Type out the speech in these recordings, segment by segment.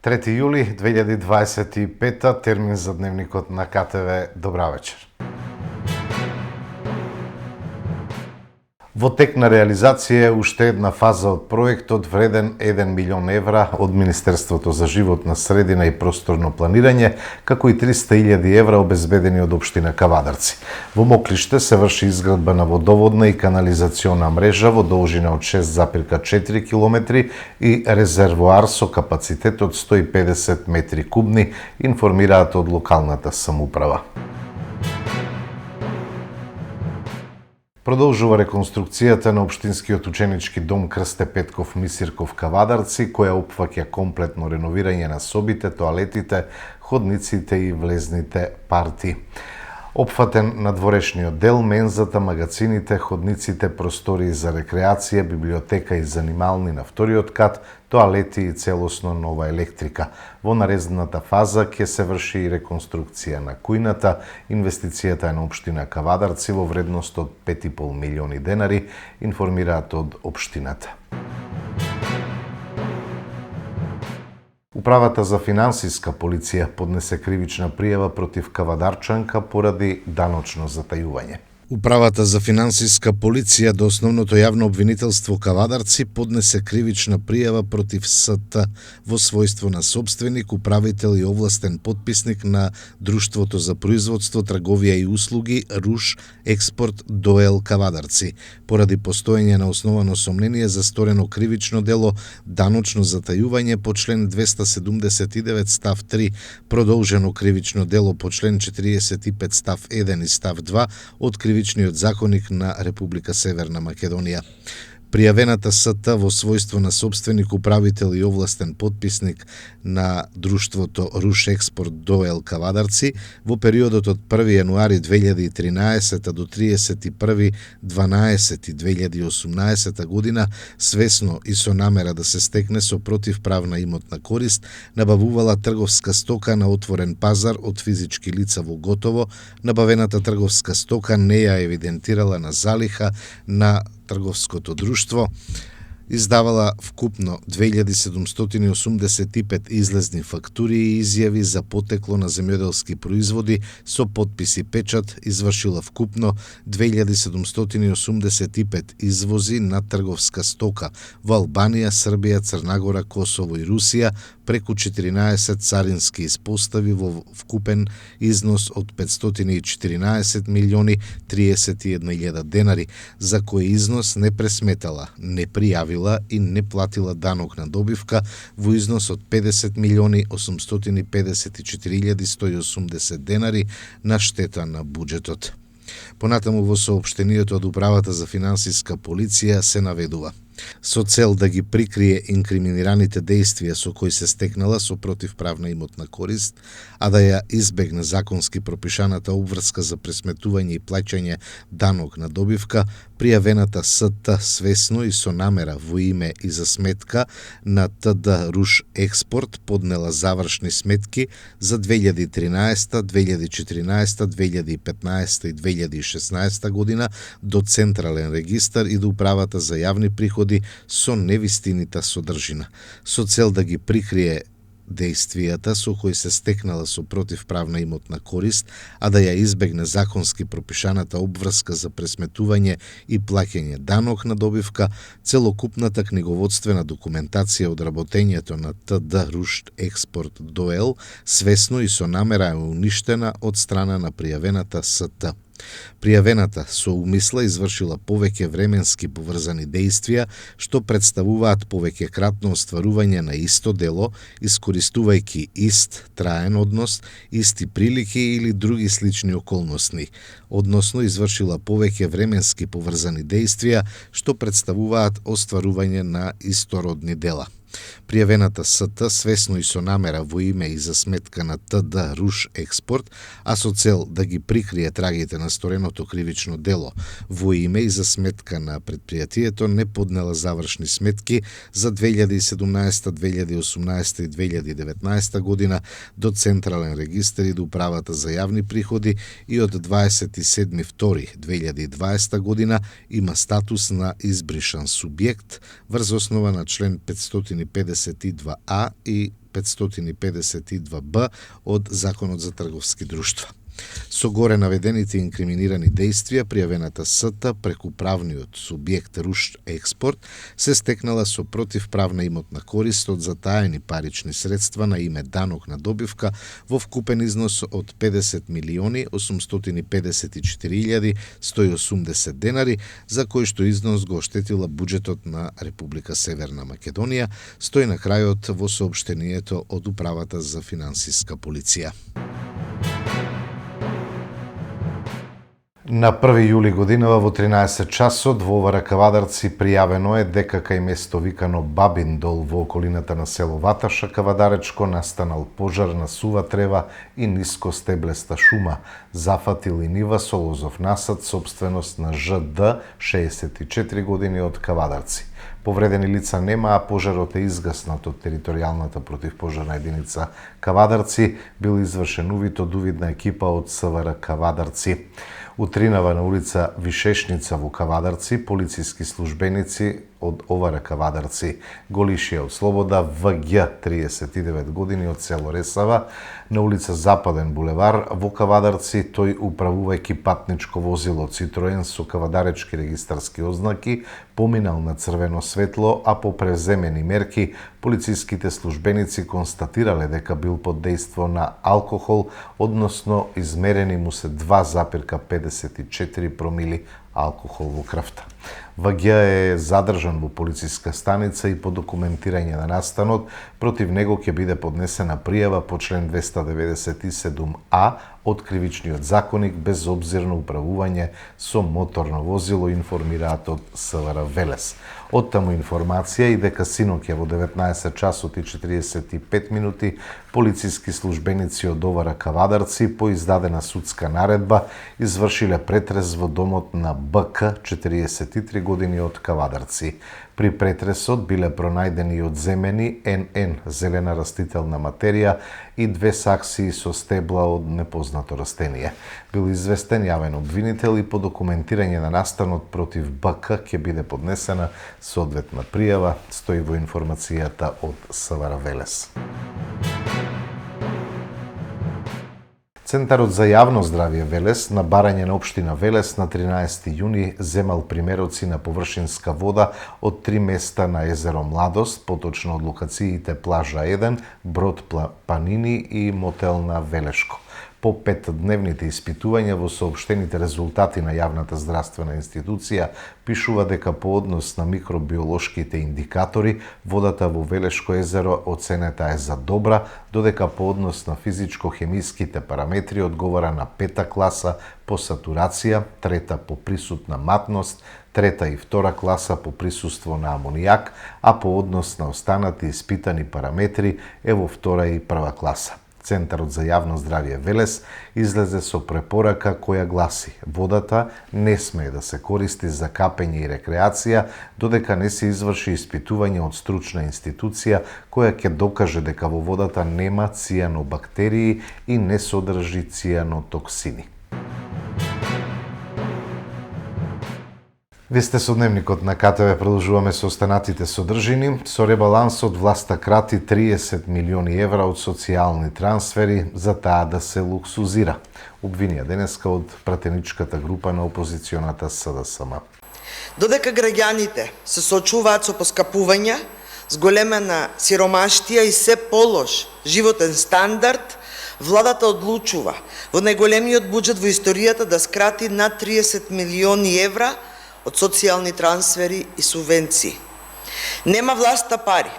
3 јули 2025, термин за дневникот на КТВ. Добра вечер. Во тек на реализација е уште една фаза од проектот вреден 1 милион евра од Министерството за животна средина и просторно планирање, како и 300.000 евра обезбедени од општина Кавадарци. Во Моклиште се врши изградба на водоводна и канализациона мрежа во должина од 6,4 км и резервоар со капацитет од 150 метри кубни, информираат од локалната самоуправа. Продолжува реконструкцијата на Општинскиот ученички дом Крсте Петков Мисирков Кавадарци, која опфаќа комплетно реновирање на собите, тоалетите, ходниците и влезните парти. Опфатен надворешниот дел, мензата, магацините, ходниците, простории за рекреација, библиотека и занимални на вториот кат, тоалети и целосно нова електрика. Во наредната фаза ќе се врши и реконструкција на кујната. Инвестицијата е на општина Кавадарци во вредност од 5,5 милиони денари, информираат од општината. Управата за финансиска полиција поднесе кривична пријава против кавадарчанка поради даночно затајување. Управата за финансиска полиција до основното јавно обвинителство Кавадарци поднесе кривична пријава против СТ во својство на собственик, управител и овластен подписник на Друштвото за производство, трговија и услуги Руш Експорт ДОЕЛ Кавадарци, поради постоење на основано сомнение за сторено кривично дело даночно затајување по член 279 став 3, продолжено кривично дело по член 45 став 1 и став 2 од Кривичниот законник на Република Северна Македонија. Пријавената СТ во својство на собственик, управител и овластен подписник на Друштвото Руш Експорт ДОЕЛ Кавадарци во периодот од 1 јануари 2013 до 31.12.2018 година свесно и со намера да се стекне со противправна имотна корист, набавувала трговска стока на отворен пазар од физички лица во готово. Набавената трговска стока не ја евидентирала на залиха на трговското друштво, издавала вкупно 2785 излезни фактури и изјави за потекло на земјоделски производи со подпис и печат, извршила вкупно 2785 извози на трговска стока во Албанија, Србија, Црнагора, Косово и Русија преку 14 царински испостави во вкупен износ од 514 милиони 31.000 денари, за кој износ не пресметала, не пријавила и не платила данок на добивка во износ од 50 милиони 854.180 денари на штета на буџетот. Понатаму во соопштението од Управата за финансиска полиција се наведува: со цел да ги прикрие инкриминираните дејствија со кои се стекнала со противправна имотна корист, а да ја избегне законски пропишаната обврска за пресметување и плаќање данок на добивка, пријавената СТ свесно и со намера во име и за сметка на ТД Руш Експорт поднела завршни сметки за 2013, 2014, 2015 и 2016 година до Централен регистар и до Управата за јавни приходи со невистинита содржина, со цел да ги прикрие дејствијата со кои се стекнала со противправна имотна корист, а да ја избегне законски пропишаната обврска за пресметување и плаќање данок на добивка, целокупната книговодствена документација од работењето на ТД Руш Експорт ДОЕЛ свесно и со намера е уништена од страна на пријавената СТ. Пријавената со умисла извршила повеќе временски поврзани дејствија, што представуваат повеќе кратно остварување на исто дело, искористувајќи ист траен однос, исти прилики или други слични околности, односно извршила повеќе временски поврзани дејствија, што представуваат остварување на истородни дела. Пријавената СТ свесно и со намера во име и за сметка на ТД Руш Експорт, а со цел да ги прикрие трагите на стореното кривично дело во име и за сметка на предпријатието, не поднела завршни сметки за 2017, 2018 и 2019 година до Централен регистар и до Управата за јавни приходи и од 27.2.2020 година има статус на избришан субјект врз основа на член 552а и 552б од Законот за трговски друштва. Со горе наведените инкриминирани действија, пријавената СТ преку правниот субјект Руш Експорт се стекнала со противправна имотна корист од затаени парични средства на име данок на добивка во вкупен износ од 50.854.180 денари, за кој што износ го оштетила буџетот на Република Северна Македонија, стои на крајот во соопштението од Управата за финансиска полиција. На 1 јули годинава во 13 часот во Овара Кавадарци пријавено е дека кај место викано Бабин дол во околината на село Ваташа Кавадаречко настанал пожар на сува трева и ниско стеблеста шума, зафатил и нива со лозов насад собственост на ЖД 64 години од Кавадарци. Повредени лица нема, а пожарот е изгаснат од територијалната противпожарна единица Кавадарци, бил извршен увид од увидна екипа од СВР Кавадарци. Утринава на улица Вишешница во Кавадарци, полициски службеници од Овара Кавадарци го лишија од слобода ВГ 39 години од село Ресава, на улица Западен булевар во Кавадарци, тој управувајќи патничко возило Citroen со кавадаречки регистарски ознаки, поминал на црвено светло, а по преземени мерки полициските службеници констатирале дека бил под дејство на алкохол, односно измерени му се 2,54 промили алкохол во крвта. ВГ е задржан во полициска станица и по документирање на настанот против него ќе биде поднесена пријава по член 297а од Кривичниот законник безобзирно управување со моторно возило, информираат од СВР Велес. Оттаму информација и дека синоќа во 19 часот и 45 минути полициски службеници од Овара Кавадарци по издадена судска наредба извршиле претрес во домот на БК 43 години од Кавадарци. При претресот биле пронајдени одземени НН зелена растителна материја и 2 саксии со стебла од непознато растение. Бил известен јавен обвинител и по документирање на настанот против БК ќе биде поднесена соодветна пријава, стои во информацијата од СВР Велес. Центарот за јавно здравје Велес на барање на општина Велес на 13 јуни земал примероци на површинска вода од 3 места на езеро Младост, поточно од локациите Плажа 1, Брод Панини и Мотел на Велешко. По 5-дневните испитувања во соопштените резултати на јавната здравствена институција пишува дека по однос на микробиолошките индикатори водата во Велешко езеро оценета е за добра, додека по однос на физичко-хемиските параметри одговара на 5 класа по сатурација, 3 по присутна матност, 3 и 2 класа по присуство на амонијак, а по однос на останати испитани параметри е во 2 и 1 класа. Центарот за јавно здравје Велес излезе со препорака која гласи: водата не смее да се користи за капење и рекреација додека не се изврши испитување од стручна институција која ќе докаже дека во водата нема цијанобактерии и не содржи цијанотоксини. Ви сте со Дневникот на КТВ, продолжуваме со останатите содржини. Со ребалансот власта крати 30 милиони евра од социјални трансфери за таа да се луксузира. Обвинија денеска од пратеничката група на опозиционата СДСМ. Додека граѓаните се соочуваат со поскапувања, зголемена сиромаштија и се полош животен стандард, владата одлучува во најголемиот буџет во историјата да скрати над 30 милиони евра од социјални трансфери и субвенции. Нема власта пари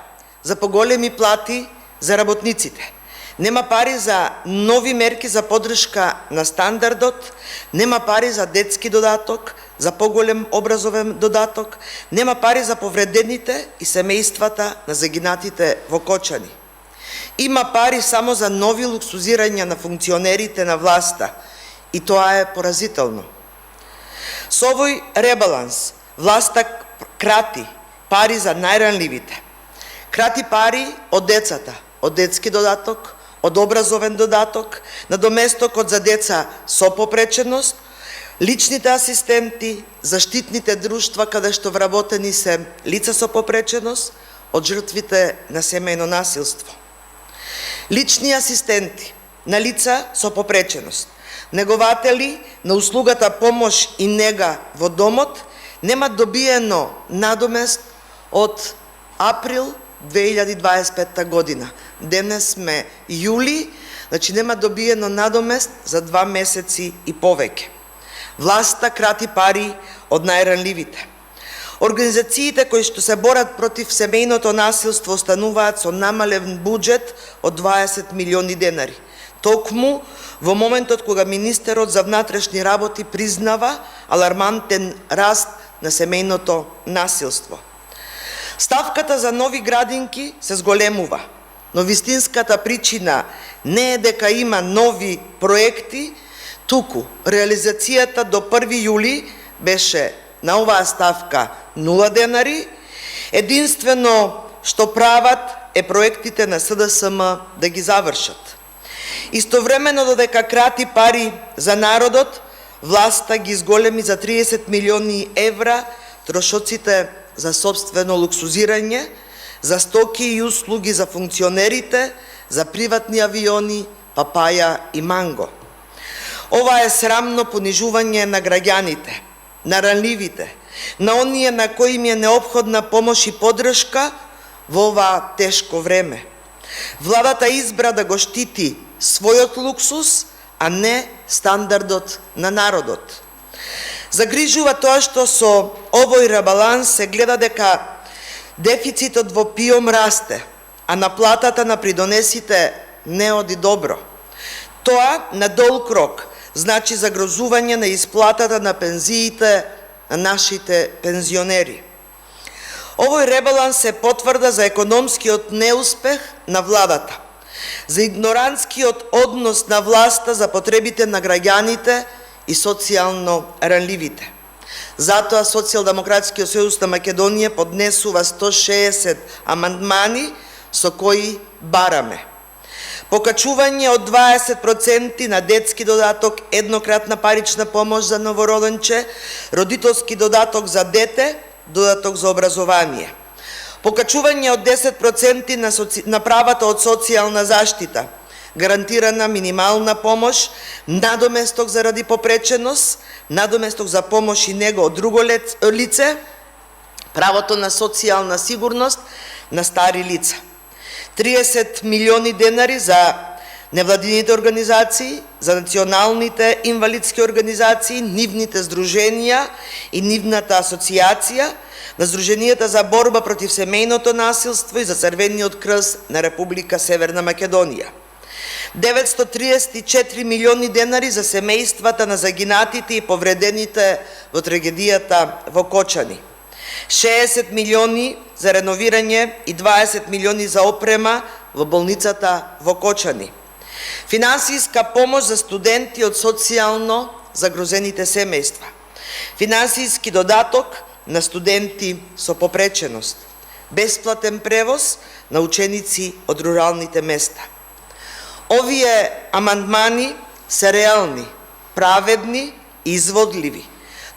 за поголеми плати за работниците. Нема пари за нови мерки за поддршка на стандардот, нема пари за детски додаток, за поголем образовен додаток, нема пари за повредените и семејствата на загинатите во Кочани. Има пари само за нови луксузирања на функционерите на власта и тоа е поразително. Со овој ребаланс власта крати пари за најранливите. Крати пари од децата, од детски додаток, од образовен додаток, надоместокот за деца со попреченост, личните асистенти, заштитните друштва каде што вработени се лица со попреченост, од жртвите на семејно насилство. Лични асистенти на лица со попреченост, негователи на услугата помош и нега во домот немат добиено надомест од април 2025 година. Денес сме јули, значи нема добиено надомест за 2 месеци и повеќе. Власта крати пари од најранливите. Организациите кои што се борат против семејното насилство остануваат со намален буџет од 20 милиони денари. Токму во моментот кога министерот за внатрешни работи признава алармантен раст на семејното насилство. Ставката за нови градинки се зголемува, но вистинската причина не е дека има нови проекти, туку реализацијата до 1 јули беше на оваа ставка 0 денари. Единствено што прават е проектите на СДСМ да ги завршат. Истовремено додека крати пари за народот, власта ги зголеми за 30 милиони евра трошоците за собствено луксузирање, за стоки и услуги за функционерите, за приватни авиони, папаја и манго. Ова е срамно понижување на граѓаните, на ранливите, на оние на кои им е неопходна помош и поддршка во ова тешко време. Владата избра да го штити својот луксус, а не стандардот на народот. Загрижува тоа што со овој ребаланс се гледа дека дефицитот во ПИОМ расте, а наплатата на придонесите не оди добро. Тоа на долг рок значи загрозување на исплатата на пензиите на нашите пензионери. Овој ребаланс е потврда за економскиот неуспех на владата, за игнорантскиот однос на власта за потребите на граѓаните и социјално ранливите. Затоа Социјалдемократскиот сојуз на Македонија поднесува 160 амандмани со кои бараме покачување од 20% на детски додаток, еднократна парична помош за новороденче, родителски додаток за дете, додаток за образование. Покачување од 10% на правата од социјална заштита, гарантирана минимална помош, надоместок заради попреченост, надоместок за помош и него од друго лице, правото на социјална сигурност на стари лица. 30 милиони денари за невладините организации, за националните инвалидски организации, нивните здруженија и нивната асоциација, на Здруженијата за борба против семејното насилство и за Црвениот крст на Република Северна Македонија. 934 милиони денари за семејствата на загинатите и повредените во трагедијата во Кочани. 60 милиони за реновирање и 20 милиони за опрема во болницата во Кочани. Финансиска помош за студенти од социјално загрозените семејства. Финансиски додаток на студенти со попреченост. Бесплатен превоз на ученици од руралните места. Овие амандмани се реални, праведни и изводливи,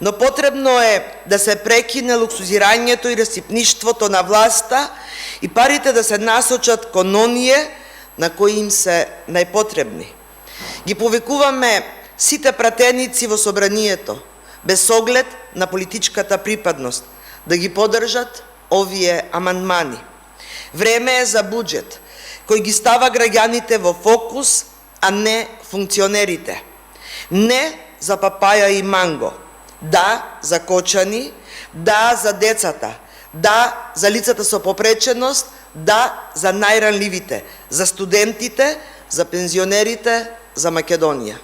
но потребно е да се прекине луксузирањето и расипништвото на власта и парите да се насочат кон оние на кои им се најпотребни. Ги повикуваме сите пратеници во собранието, без оглед на политичката припадност, да ги поддржат овие амандмани. Време е за буџет кој ги става граѓаните во фокус, а не функционерите. Не за папаја и манго. Да за Кочани, да за децата, да за лицата со попреченост, да за најранливите, за студентите, за пензионерите, за Македонија.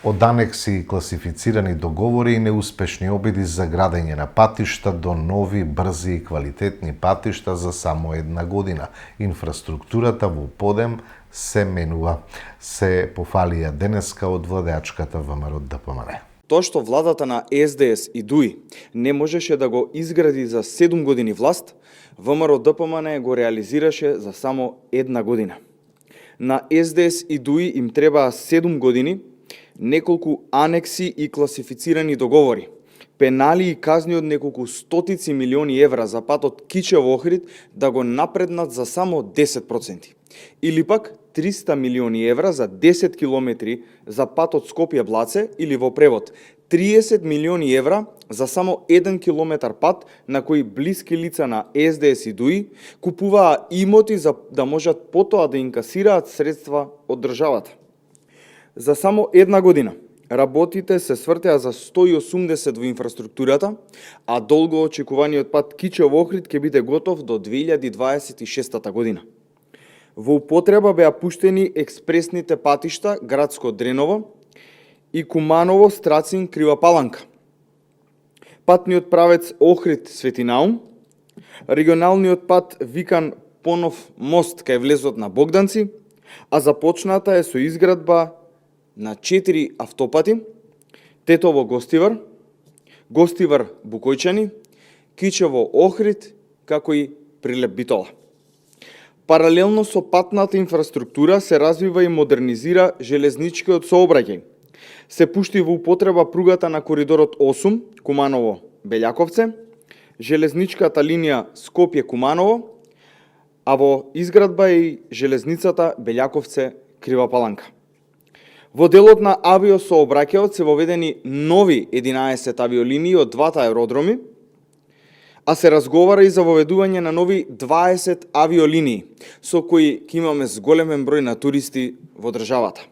Од анекси и класифицирани договори и неуспешни обиди за градење на патишта до нови, брзи и квалитетни патишта за само една година. Инфраструктурата во подем се менува. Се пофалија денеска од владеачката ВМРО ДПМН. Тоа што владата на СДС и ДУИ не можеше да го изгради за 7 години власт, ВМРО ДПМН го реализираше за само една година. На СДС и ДУИ им требаа 7 години, неколку анекси и класифицирани договори, пенали и казни од неколку стотици милиони евра за патот Кичево-Охрид да го напреднат за само 10%. Или пак 300 милиони евра за 10 километри за патот Скопје-Блаце, или во превод 30 милиони евра за само 1 километар пат на кој блиски лица на СДС и ДУИ купуваа имоти за да можат потоа да инкасираат средства од државата. За само една година работите се свртеа за 180 во инфраструктурата, а долго очекуваниот пат Кичево-Охрид ќе биде готов до 2026 година. Во употреба беа пуштени експресните патишта Градско Дреново и Куманово Страцин Крива Паланка, патниот правец Охрид Светинаум, регионалниот пат викан Понов мост кај влезот на Богданци, а започната е со изградба на 4 автопати: Тетово Гостивар, Гостивар Букојчани, Кичево Охрид, како и Прилеп Битола. Паралелно со патната инфраструктура се развива и модернизира железничкиот сообраќај. Се пушти во употреба пругата на коридорот 8 Куманово-Белјаковце, железничката линија Скопје-Куманово, а во изградба е и железницата Белјаковце-Крива Паланка. Во делот на авиосообраќајот се воведени нови 11 авиолинии од двата аеродроми, а се разговара и за воведување на нови 20 авиолинии, со кои ќе имаме зголемен број на туристи во државата.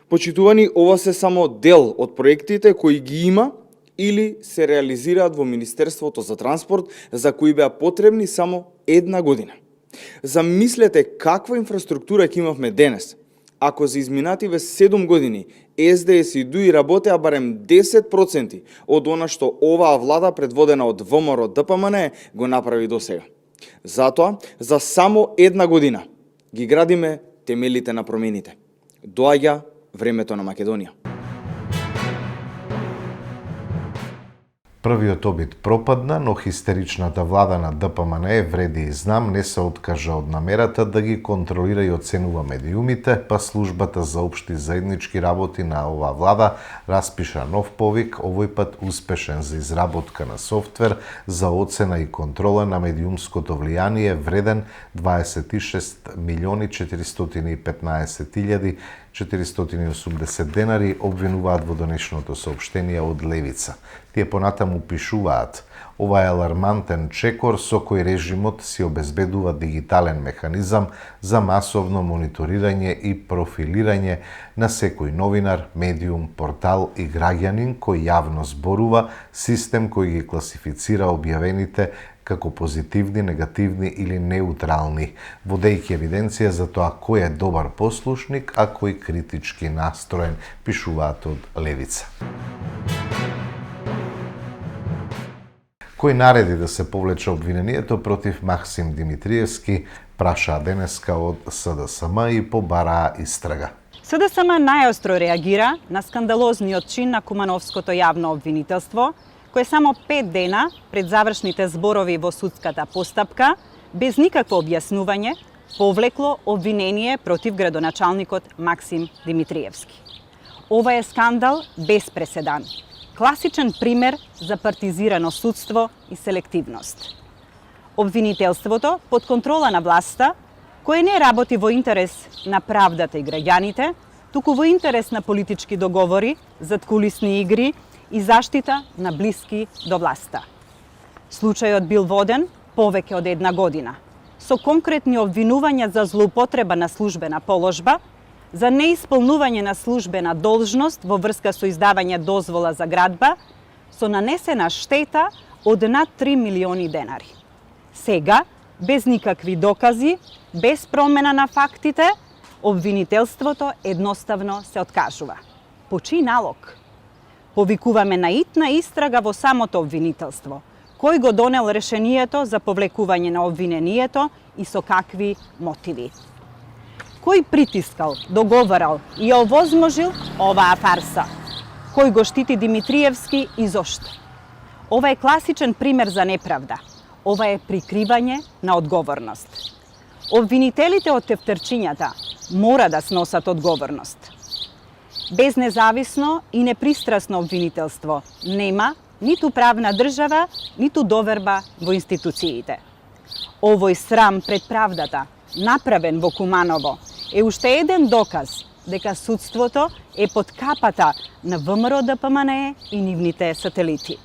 Почитувани, ова се само дел од проектите кои ги има или се реализираат во Министерството за транспорт, за кои беа потребни само една година. Замислете каква инфраструктура ќе имавме денес, ако за изминативе 7 години СДС и ДУИ работеа барем 10% од она што оваа влада предводена од ВМРО ДПМН го направи до сега. Затоа, за само една година ги градиме темелите на промените. Доаѓа времето на Македонија. Првиот обид пропадна, но хистеричната влада на ДПМН вреди и знам не се откажа од намерата да ги контролира и оценува медиумите, па службата за општи заеднички работи на оваа влада распиша нов повик, овој пат успешен за изработка на софтвер за оцена и контрола на медиумското влијание вреден 26.415.480 денари, обвинуваат во денешното соопштение од Левица. Тие понатаму пишуваат: ова е алармантен чекор со кој режимот си обезбедува дигитален механизам за масовно мониторирање и профилирање на секој новинар, медиум, портал и граѓанин кој јавно зборува, систем кој ги класифицира објавените како позитивни, негативни или неутрални, водејќи евиденција за тоа кој е добар послушник, а кој критички настроен, пишуваат од Левица. Кој нареди да се повлече обвинението против Максим Димитриевски, прашаа денеска од СДСМ и побараа истрага. СДСМ најостро реагира на скандалозниот чин на Кумановското јавно обвинителство, кој само 5 дена пред завршните зборови во судската постапка, без никакво објаснување, повлекло обвинение против градоначалникот Максим Димитриевски. Ова е скандал без преседан. Класичен пример за партизирано судство и селективност. Обвинителството под контрола на власта, кој не работи во интерес на правдата и граѓаните, туку во интерес на политички договори, заткулисни игри и заштита на блиски до власта. Случајот бил воден повеќе од една година, со конкретни обвинувања за злоупотреба на службена положба, за неисполнување на службена должност во врска со издавање дозвола за градба, со нанесена штета од над 3 милиони денари. Сега, без никакви докази, без промена на фактите, обвинителството едноставно се откажува. По чиј налог? Повикуваме на итна истрага во самото обвинителство. Кој го донел решението за повлекување на обвинението и со какви мотиви? Кој притискал, договарал и овозможил оваа фарса? Кој го штити Димитриевски и зошто? Ова е класичен пример за неправда. Ова е прикривање на одговорност. Обвинителите од тефтерчињата мора да сносат одговорност. Без независно и непристрасно обвинителство нема ниту правна држава, ниту доверба во институциите. Овој срам пред правдата, направен во Куманово, е уште еден доказ дека судството е под капата на ВМРО ДПМНЕ и нивните сателити.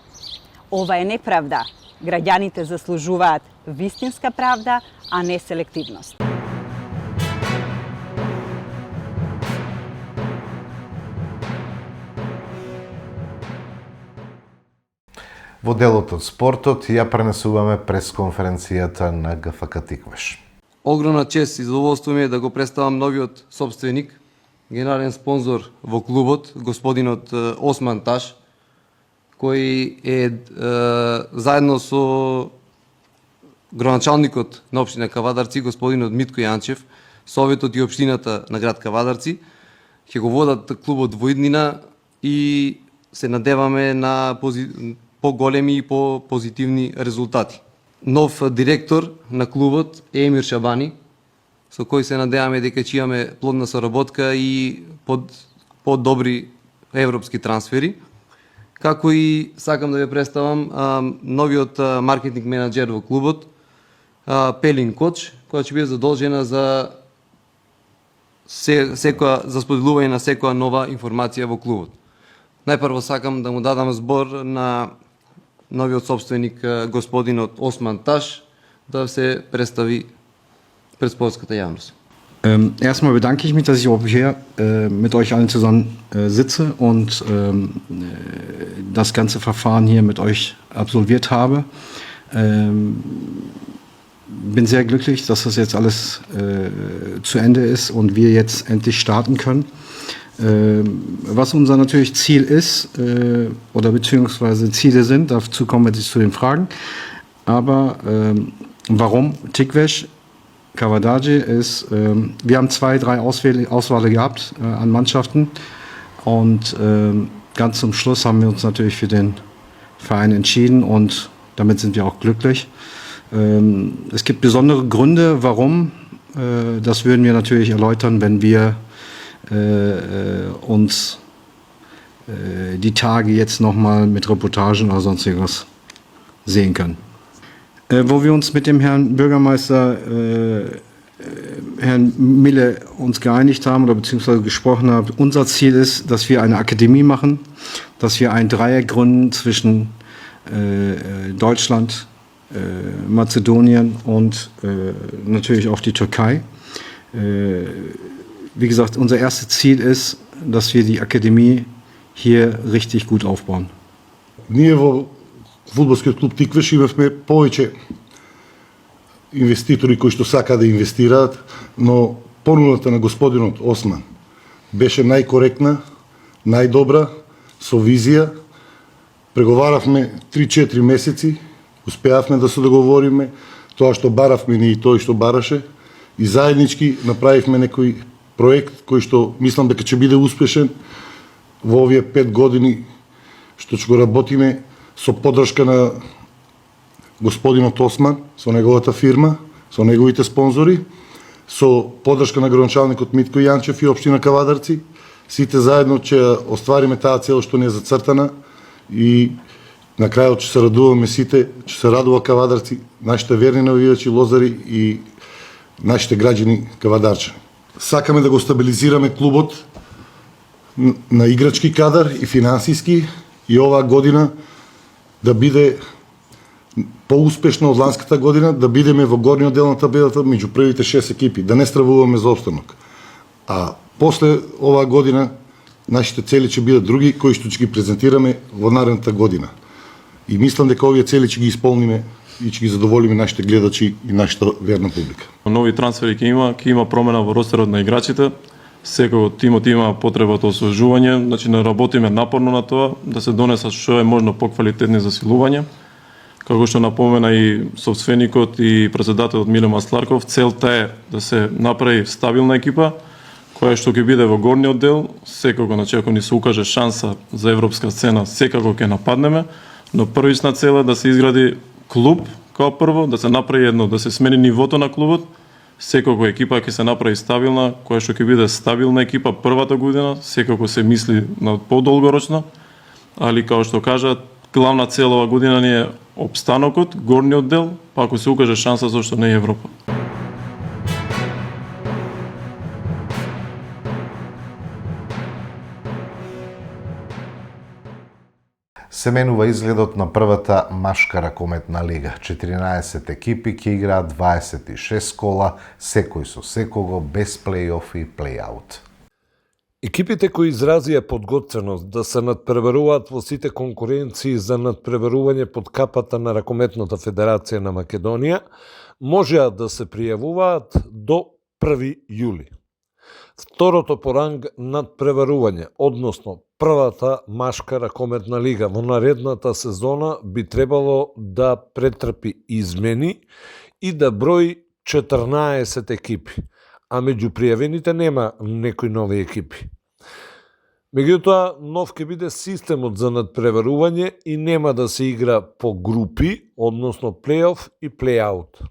Ова е неправда. Граѓаните заслужуваат вистинска правда, а не селективност. Во делот од спортот ја пренесуваме пресконференцијата на ГФК Тиквеш. Огромна чест и задоволство ми е да го представам новиот собственик, генерален спонзор во клубот, господинот Осман Таш, кој е заедно со градоначалникот на општина Кавадарци, господинот Митко Јанчев, советот и општината на град Кавадарци, ќе го водат клубот во иднина и се надеваме на поголеми и по-позитивни резултати. Нов директор на клубот е Емир Шабани, со кој се надеваме дека ќе имаме плодна соработка и по-добри европски трансфери. Како и сакам да ве представам новиот маркетинг менаџер во клубот, Пелин Коч, која ќе биде задолжена за за споделување на секоја нова информација во клубот. Најпрво сакам да му дадам збор на новиот собственик господинот Осман Таш да се представи пред спортската јавност. Erstmal bedanke ich mich, dass ich auch hier mit euch allen zusammen sitze und das ganze Verfahren hier mit euch absolviert habe. Bin sehr glücklich, dass das jetzt alles zu Ende ist und wir jetzt endlich starten können. Was unser natürlich Ziel ist, oder beziehungsweise Ziele sind, dazu kommen wir jetzt zu den Fragen. Aber warum Tikvesh? Kavadaji ist, wir haben 2, 3 Auswahl gehabt an Mannschaften und ganz zum Schluss haben wir uns natürlich für den Verein entschieden und damit sind wir auch glücklich. Es gibt besondere Gründe, warum. Das würden wir natürlich erläutern, wenn wir uns die Tage jetzt nochmal mit Reportagen oder sonst irgendwas sehen können. Wo wir uns mit dem Herrn Bürgermeister, Herrn Mille, uns geeinigt haben oder beziehungsweise gesprochen haben, unser Ziel ist, dass wir eine Akademie machen, dass wir ein Dreieck gründen zwischen Deutschland, Mazedonien und natürlich auch die Türkei. Wie gesagt, unser erstes Ziel ist, dass wir die Akademie hier richtig gut aufbauen. Фудбалскиот клуб Тиквеш имавме повеќе инвеститори кои што сака да инвестираат, но понудата на господинот Осман беше најкоректна, најдобра, со визија. Преговаравме 3-4 месеци, успеавме да се договориме, тоа што баравме ни и тој што бараше, и заеднички направивме некој проект кој што мислам дека ќе биде успешен во овие 5 години што ќе го работиме со поддршка на господинот Осман, со неговата фирма, со неговите спонзори, со поддршка на градоначалникот Митко Јанчев и општина Кавадарци. Сите заедно ќе оствариме таа цел што ни е зацртана и на крајот ќе се радуваме сите, ќе се радува Кавадарци, нашите верни навивачи, лозари и нашите граѓани кавадарчани. Сакаме да го стабилизираме клубот на играчки кадар и финансиски и оваа година да биде поуспешна од ланската година, да бидеме во горниот дел на табелата меѓу првите 6 екипи, да не стравуваме за опстанок. А после оваа година нашите цели ќе бидат други кои што ќе ги презентираме во наредната година. И мислам дека овие цели ќе ги исполниме и ќе ги задоволиме нашите гледачи и нашата верна публика. Нови трансфери ќе има промена во ростерот на играчите. Секој од тимот има потребата освежување, значи не работиме напорно на тоа да се донесат што е можно поквалитетни засилувања. Како што напомена и собственикот и претседателот Миле Масларков, целта е да се направи стабилна екипа која што ќе биде во горниот дел. Секако, значи ако ни се укаже шанса за европска сцена, секако ќе нападнеме, но првична цел е да се изгради клуб као прво, да се направи да се смени нивото на клубот. Секако екипа ќе се направи стабилна, која што ќе биде стабилна екипа првата година, секако се мисли на подолгорочно, али као што кажа, главна цел ова година ни е опстанокот, горниот дел, па ако се укаже шанса, зашто не е Европа. Се менува изгледот на првата машка ракометна лига. 14 екипи ќе играат 26 кола, секој со секого, без плей-оф и плей-аут. Екипите кои изразија подготвеност да се надпреваруваат во сите конкуренции за надпреварување под капата на Ракометната федерација на Македонија, можеа да се пријавуваат до 1 јули. Второто по ранг надпреварување, односно првата машка ракометна лига во наредната сезона би требало да претрпи измени и да брои 14 екипи, а меѓу пријавените нема некои нови екипи. Меѓутоа, нов ќе биде системот за надпреварување и нема да се игра по групи, односно плей-оф и плей-аут.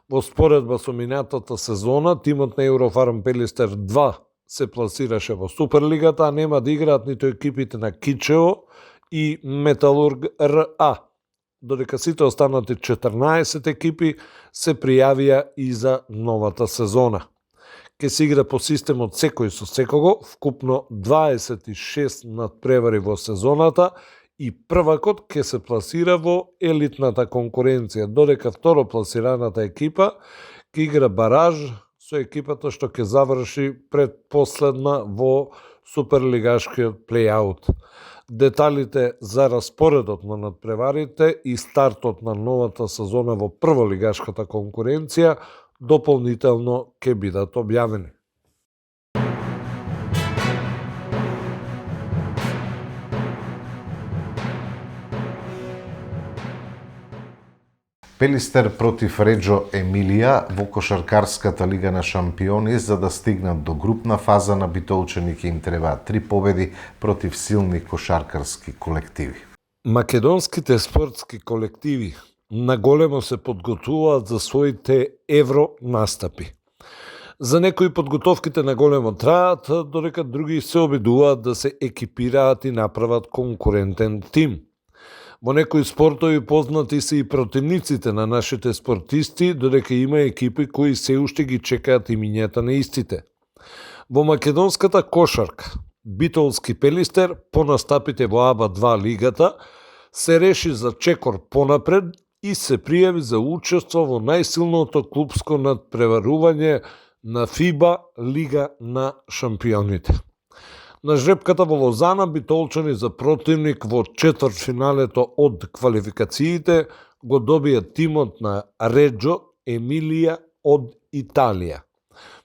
Во споредба со минатата сезона, тимот на Еврофарм Пелистер 2 се пласираше во Суперлигата, а нема да играат ниту екипите на Кичео и Металург РА, додека сите останати 14 екипи се пријавија и за новата сезона. Ке се игра по системот секој со секого, вкупно 26 надпревари во сезоната и првакот ќе се пласира во елитната конкуренција, додека второ пласираната екипа ќе игра бараж со екипата што ќе заврши предпоследна во суперлигашкиот плей-аут. Деталите за распоредот на надпреварите и стартот на новата сезона во прволигашката конкуренција дополнително ќе бидат објавени. Пелистер против Реджо Емилија во кошаркарската лига на шампиони. За да стигнат до групна фаза на битолчани ќе им требаат 3 победи против силни кошаркарски колективи. Македонските спортски колективи наголемо се подготвуваат за своите евро настапи. За некои подготовките наголемо траат, додека други се обидуваат да се екипираат и направат конкурентен тим. Во некои спортови познати се и противниците на нашите спортисти, додека има екипи кои се уште ги чекаат имињата на истите. Во македонската кошарка, Битолски Пелистер по настапите во АБА-2 лигата се реши за чекор понапред и се пријави за учество во најсилното клубско надпреварување на ФИБА Лига на шампионите. На жребката во Лозана битолчани за противник во четвртфиналето од квалификациите го добија тимот на Реджо Емилија од Италија.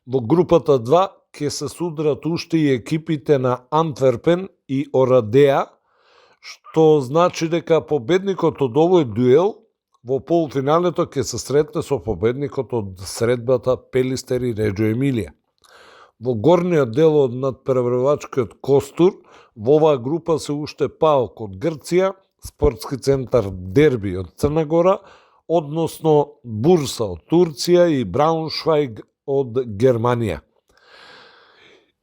Во групата 2 ќе се судрат уште и екипите на Антверпен и Орадеа, што значи дека победникот од овој дуел во полуфиналето ќе се сретне со победникот од средбата Пелистер и Реджо Емилија. Во горниот дел од надпреварувачкиот костур, во оваа група се уште ПАОК од Грција, Спортски центар Дерби од Црна Гора, односно Бурса од Турција и Брауншвајг од Германија.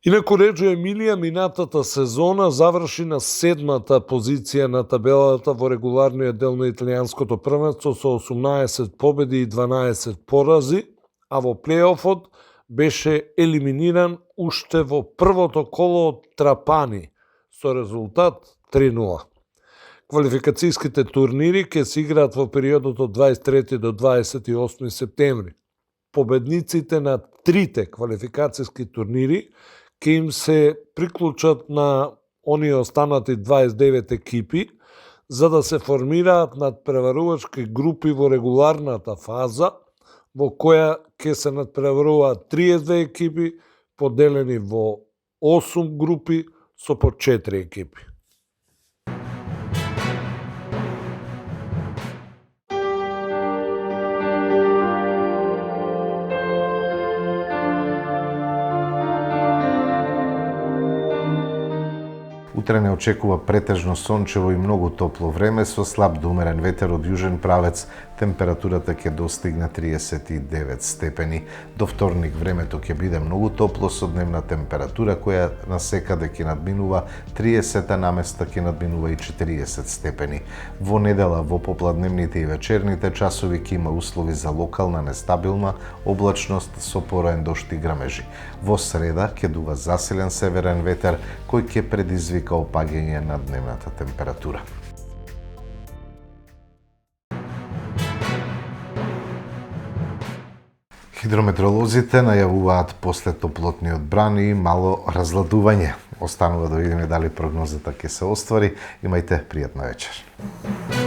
Инаку Реджо Емилија минатата сезона заврши на 7-та позиција на табелата во регуларниот дел на италијанското првенство со 18 победи и 12 порази, а во плей-офот беше елиминиран уште во првото коло од Трапани со резултат 3-0. Квалификацијските турнири ќе се играат во периодот од 23 до 28 септември. Победниците на трите квалификацијски турнири ќе им се приклучат на оние останати 29 екипи, за да се формираат надпреварувачки групи во регуларната фаза, во која ќе се надпреваруваат 32 екипи, поделени во 8 групи со по 4 екипи. Утре не очекува претежно сончево и многу топло време со слаб до умерен ветер од јужен правец. Температурата ќе достигне 39 степени. До вторник времето ќе биде многу топло со дневна температура која насекаде ќе надминува 30, наместа ќе надминува и 40 степени. Во недела во попладневните и вечерните часови ќе има услови за локална нестабилна облачност со пороен дожд и грамежи. Во среда ќе дува засилен северен ветер кој ќе предизвика опаѓање на дневната температура. Хидрометеоролозите најавуваат после топлотниот бран и мало разладување. Останува да видиме дали прогнозата ќе се оствари. Имајте пријатна вечер.